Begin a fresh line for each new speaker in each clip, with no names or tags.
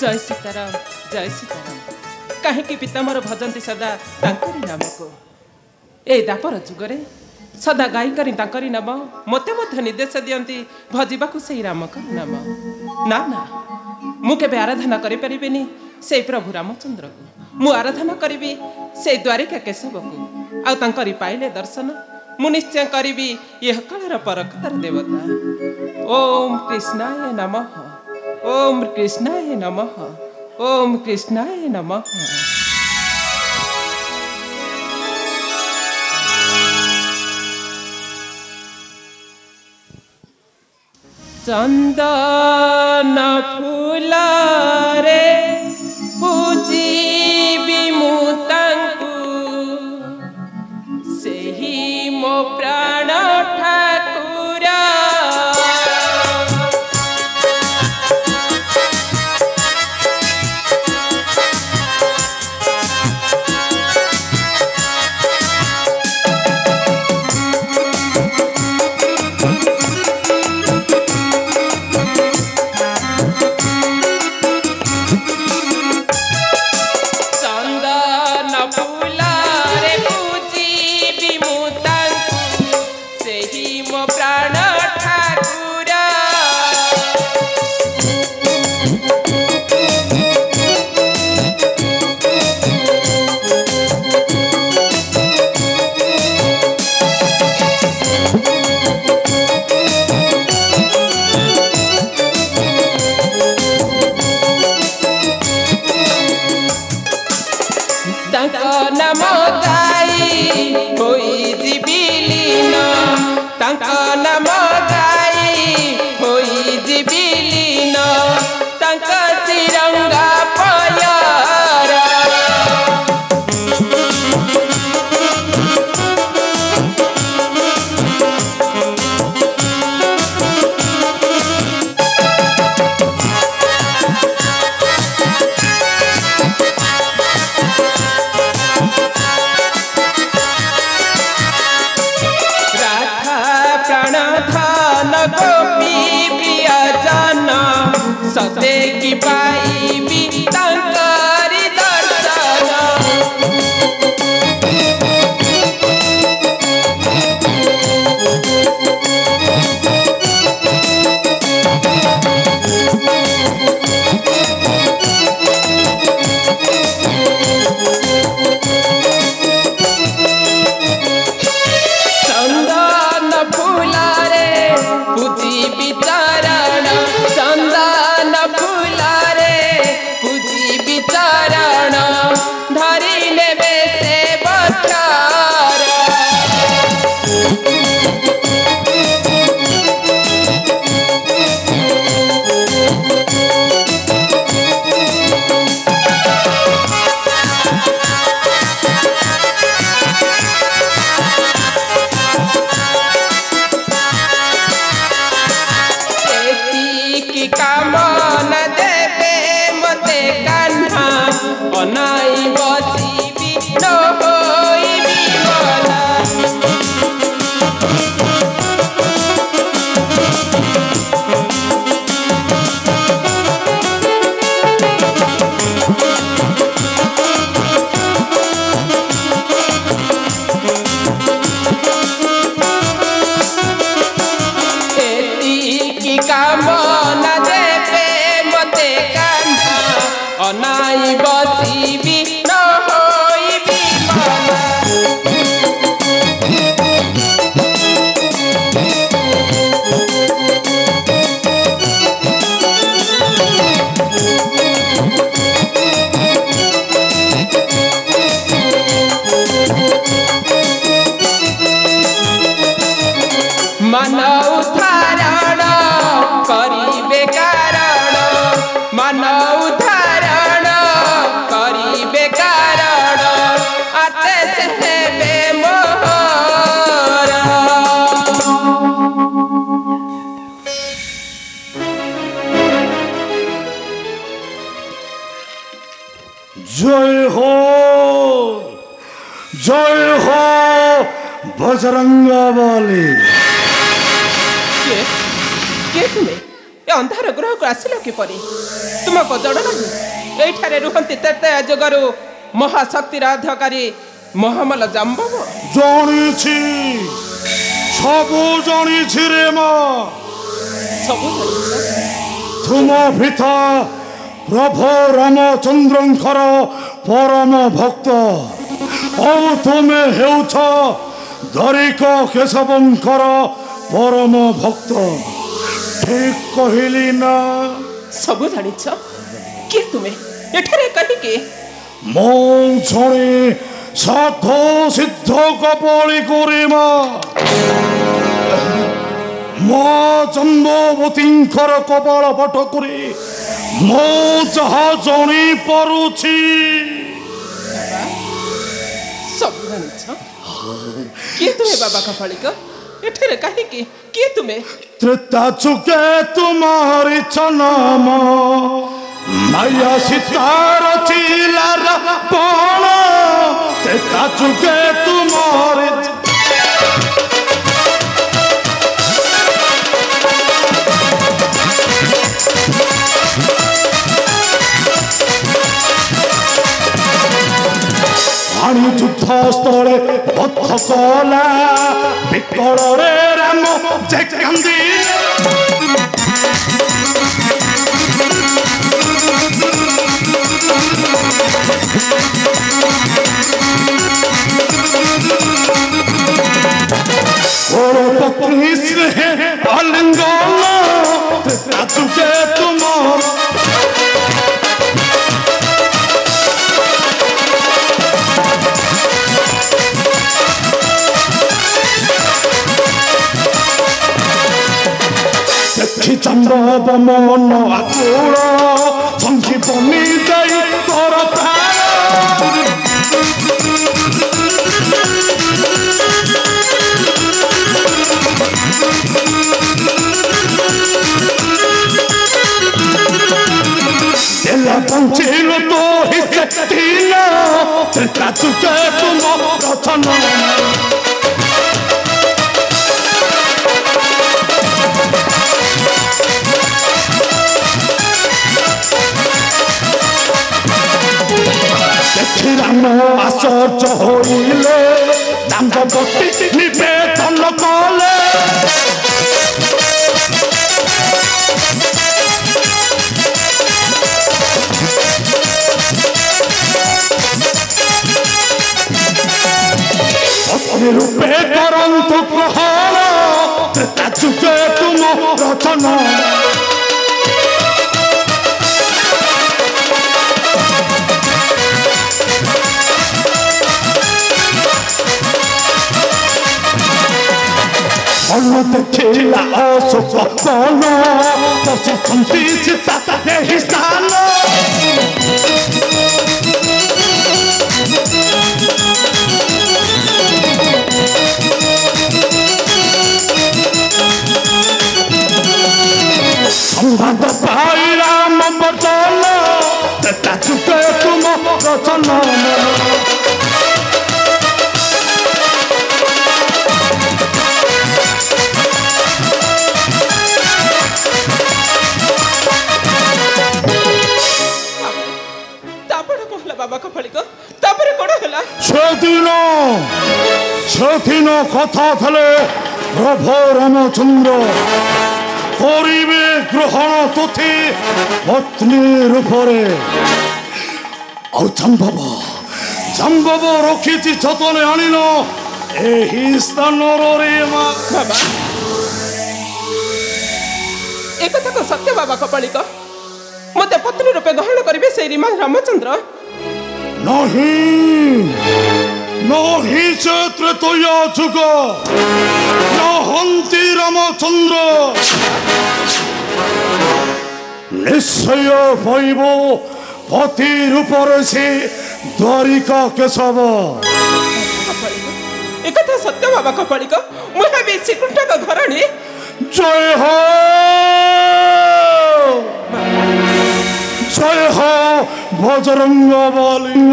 जय सीताराम जय सीताराम कहीं पिता मोर भजंती सदा तांकरी नाम को ए दापर जुगरे सदा गाई करी तांकरी नाम मते मध्य निर्देश दियंती भजिबाकू सेई राम का नाम ना ना मु केबे आराधना करि परिबेनी से प्रभु रामचंद्र को मु आराधना करिबी से द्वारिका केशव को आ तांकरी पाइले दर्शन मु निश्चय करिबी यह कालर परकतर देवता। ओम कृष्णाय नमः ओम कृष्णाय नमः ओम कृष्णाय नमः। चंदन फूल रे पूजिबी मु तांकु सेही मो प्राण ठाकुर सते की पाई भी तांकरी दर्शन चंदन फूल रे पूजी विचारण चंदन फूल रे पूजी विचारण धरी लेबे से बचार कामन देवे मते कान्हा अनाई बसीबी न होइबी मला एती कामन अनाई बसीबी न होइबी मला मन उद्धारण करिबे कारण मन उद्धारण करिबे कारण आते से हेबे मोर
जय हो बजरंग बली।
के तुमे ए अंधार गृह को आसिल किपरि तुमको जड़ नहीं एठारे रुहंती तेते जगरु महाशक्तिर अधिकारी महामल जाम्बव
जानिछि सबु जानिछि रे मा
सबु जानिछ
तुम पिता प्रभु रामचंद्रंकर परम भक्त और तुमे हेउछ दरिक केशवंकर परम भक्त ठीक कहली ना
सबु जानिछ के तुमे एठारे कहि के
मो जणे साधो सिद्ध कपली गरिमा माँ जम्बवतींकर कपाल पाठ करी मो जहा जणी परुछि
सब जानिछ के तुमे बाबा कपालिक एठारे कहि के तुमे
त्रेता चुके तुम्हारी चनाम माया सितार चिलार पाण त्रेता चुके तुम्हारी पानी युद्ध स्थले बद्ध कला विकल रे राम जे कांदी पत्नी स्नेह आलिंगन चुके तुम्हारा चंद्र मन आकुल संजीवनी दई तोर पंचिल तो हिस्सेल चुके तुम रचना राम आश्चर्य होइले जाम्बवती निवेदन कले पत्नी रूपे करंतु ग्रहण चुके तुम रचना देखिला अशोक बन बसुंती सीता एहि स्थान संवाद पाई राम बचन चुके तुम रचना
बाबा कपालिक तापर कोन हला
सेदिन कथा थले प्रभु रामचंद्र करिबे ग्रहण तुथि पत्नी रूपरे औ जाम्बव रखिछि जतने आनिल एही स्थान रे मा
बाबा एक कथा को सत्य बाबा कपालिक मते पत्नी रूपे ग्रहण करिबे से रीमा रामचंद्र
नहीं त्रेतय जुग नहंती रामचंद्र निश्चय पाइब पति रूपर से द्वारिका केशव
एक सत्य बाबा कपालिक मुझे भी श्रीकुंठ का घराणी
जय हो जय हो बजरंग बली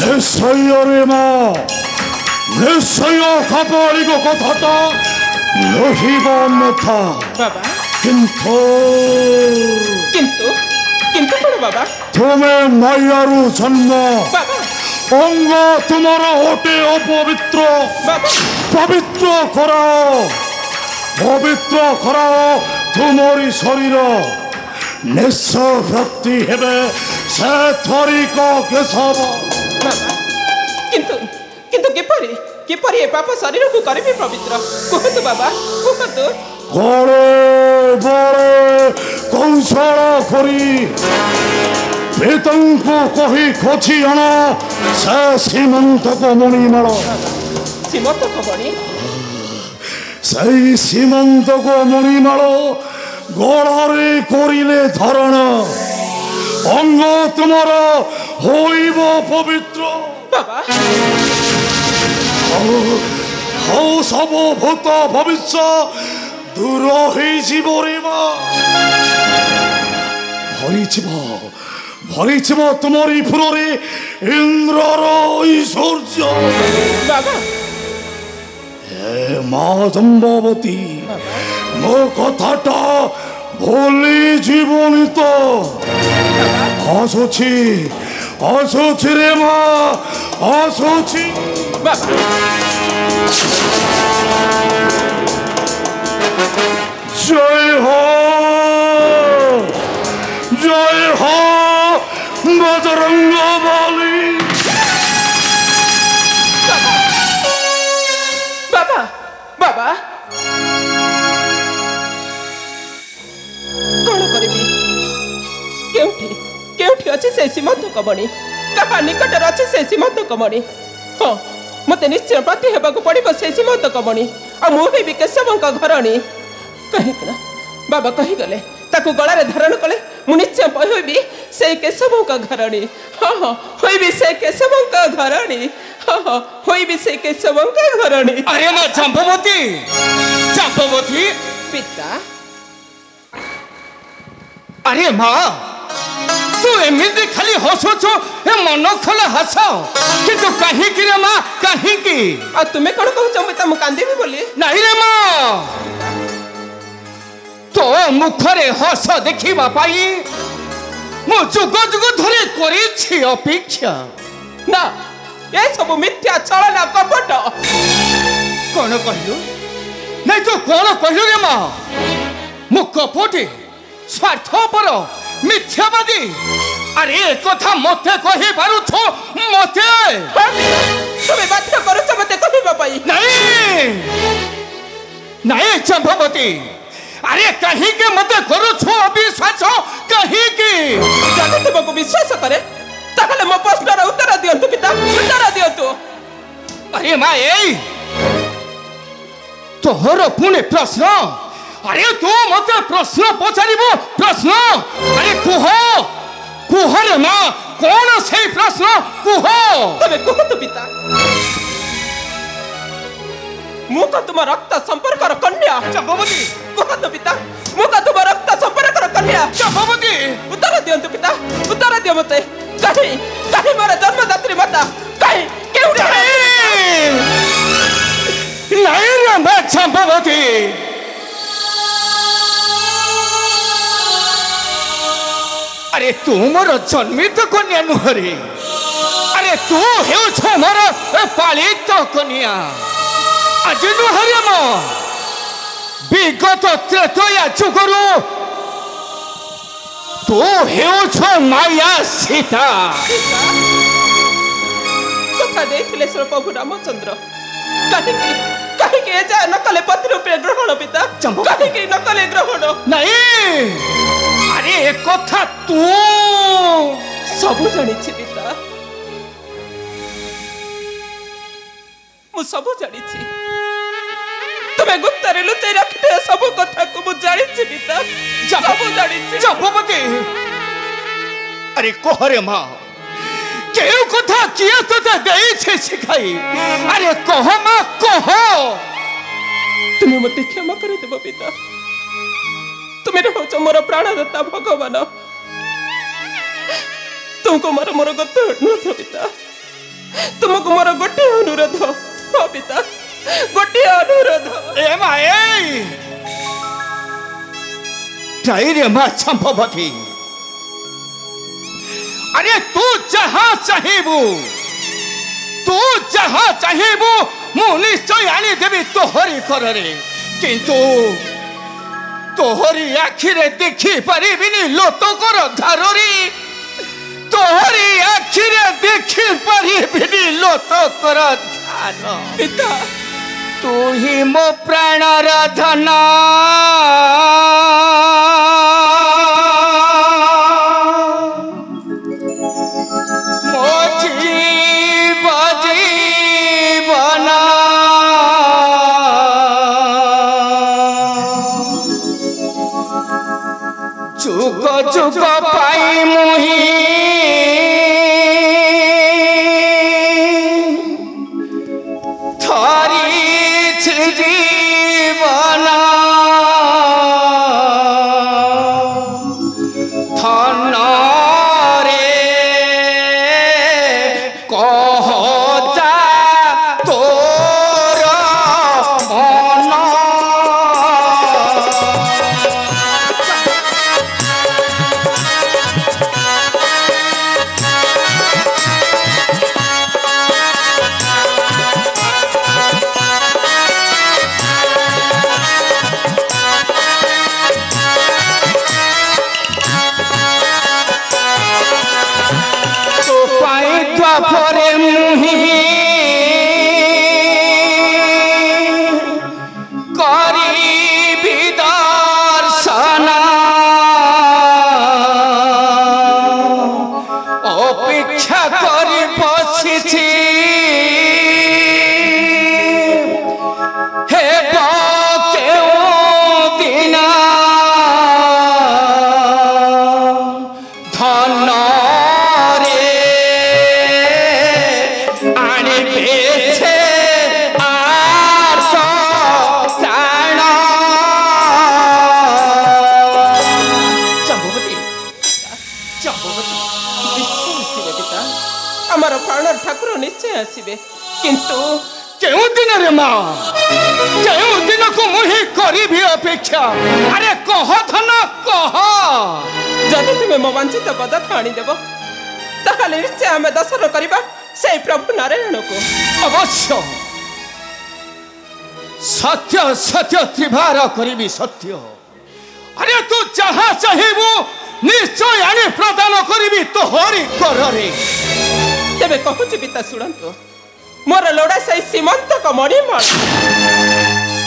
निश्चय रे माँ निश्चय कपालिक कथाटा लोहिब अन्यथा
बाबा
किंतु
किंतु किंतु कौन बाबा
तुम्हें मायारू जन्म
बाबा
अंग तुम्हारा होटे अपवित्र
बाबा
पवित्र कराओ तुम्हारी शरीर निश्चय भक्ति हेबे से थरिक केशव
बाबा किंतु किंतु किपरि किपरि ए पाप शरीर को करबी पवित्र कहतु बाबा कहतु
गड़े बड़े कौशल करी बेतंको कही खोजी आण से सीमंत को मणिमाल
सीमंत को मणि
सही सीमंत को मणिमाल गड़े करिले धरण अंग तुमार होइब पवित्र
बाबा
हौ सब भूत भविष्य दूर जीवरे भरीब तुम्हारी फुरे इंद्रर ऐश्वर्य
बाबा
हे माँ जम्बावती मो कथाटा भूली जीवनी तो आसुची रे माँ आसुची जय हो बजरंग बली
बाबा बाबा कौन करिबी केउठी अछि से सीमंत कमणि कहा निकट अछि से सीमंत कमणि हाँ मते निश्चय प्राप्ति हेबाकु पड़िबो से सीमंत कमणि आ मुहे भी केशवंक घरणी कहि ना बाबा कहि गले ताकु गळारे धारण कले मु निश्चय होइबी से केशवंक घरणी हाँ हाँ होइबी से केशवंक घरणी हाँ हाँ होइबी से केशवंक घरणी
अरे मां चंपवती
पिता
अरे मां तू एमिति खाली हसुछ ए मन खोला हस किंतु कहीं की रे मां कहीं की
आ तुम्हें कौन कहू चंपिता मु कांदीबी बोली
नहीं रे मां तो मुखरे हस देखिबा पाई मु जुग जुग धरे करिछि अपेक्षा
ना ये सब मिथ्या छलना कपट
कौन कहलु नहीं तो कौन कहलु रे मां मु कपटे स्वार्थपर मिथ्यावादी अरे कथा मते कहि पारु छो मते
तुम्हें बाध्य करू छ मते कहिबा पाई
नहीं चंपवती अरे कहीं के मते करू छो अविश्वास कहीं की
जदि तुमको विश्वास करे ताकले मो प्रश्नर उत्तर दियंतु पिता उत्तर दियंतु
अरे मां एई तोहर पुणे प्रश्न अरे तू मते प्रश्न पचारिबो प्रश्न अरे कुह रे मां कौन से प्रश्न कुह
तबे कहतु पिता मु का तुम रक्त संपर्कर कन्या
चंपवती
कहतु पिता मु का तुम रक्त संपर्कर कन्या
चंपवती
उत्तर दियंतु पिता उत्तर दिय मते कहीं मोर जन्मदात्री माता कहीं केउडी
नहीं रे मां चंपवती अरे तू मोर जन्मित कन्या नुहरी अरे तू हेउ मोर पालित कन्या आज नुहरी म विगत त्रेतया जुगरु तू हेउ माया सीता
कथा देखले सर प्रभु रामचंद्र कहीं के जा नकले पति रूपे ग्रहण पिता कहीं के नकले ग्रहण
नहीं अरे एक कथा तू
सबु जानी छी पिता मु सबु जानी छी तुम्हें गुप्तरे लुचाई रखते सब कथा को मु जानी छी पिता सबु जानी छी
चंपवती अरे कोहरे मां केउ कथा किए तोते देई छे सिखाई अरे कह मां कह
तुम्हें मते क्षमा कर देबो पिता तुम्हें हो मोर प्राणदाता भगवान तुमको मोर गोटे अनुरोध पिता तुमको मोर गोटे अनुरोध हाँ पिता गोटे ଏ ଅନୁରୋଧ।
ଏ ମା रे माँ संभवती अरे तू जहाँ चाहिबू मु निश्चय आनी देवी तोहरी करे किंतु तोहरी आखिरे देखी पारिबिनी लोतकर धाररी तोहरी आखिरे देखी पारिबिनी लोतकर धार
पिता
तू ही मो प्राणर धन मो जीवन जुग जुग पाई मुही जीवन धन रे कह जा तोर मन परे मुही करी दर्शन अपेक्षा करी बसिछि हे केउ दिन धन
आमर प्राण ठाकुर निश्चय आसबे किंतु
केउ दिन रे माँ केउ दिन को मुही करी अपेक्षा अरे कह धन कह
जदि तुम्हें मो वंचित पदार्थ आनीदेव ताहले निश्चय आम दर्शन करवा से प्रभु नारायण को
अवश्य सत्य सत्य त्रिभार करी सत्य अरे तू जहाँ चाहिबू निश्चय आनी प्रदान करी तोहरी करे
तेरे कहूँ पिता शुणु मोर लोड़ा से सीमंत मणिमाल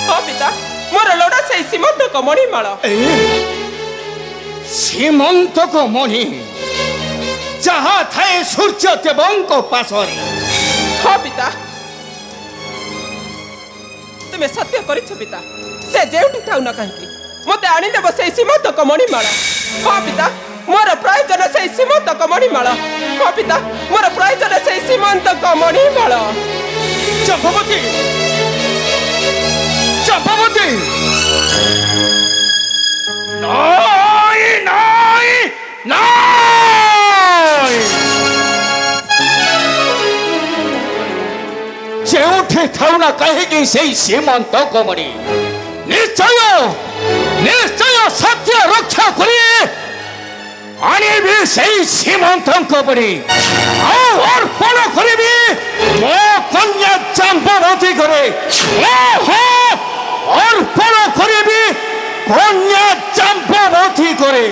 हाँ पिता मोर लोड़ा से सीमंत मणिमाल
सीमंत मणि जहाँ थाए सूर्य देवों पासरे
हाँ पिता तुम्हें सत्य कर पिता से जेउठी थाउ ना कहीं मत आनीदेव से सीमंत मणिमाल हाँ पिता मोर प्रयोजन से सीमंत मणिमाल हाँ पिता मोर प्रयोजन से सीमंत मणिमाल
चंपावती चंपावती नाई नाई नाई जेउठे थाउ ना कहीं से सीमंत मणि निश्चय निश्चय सत्य रक्षा करिए आने भी सही सीमंत पड़ी अर्पण करी मो कन्या चंपावती करे अर्पण करी कन्या चंपावती करे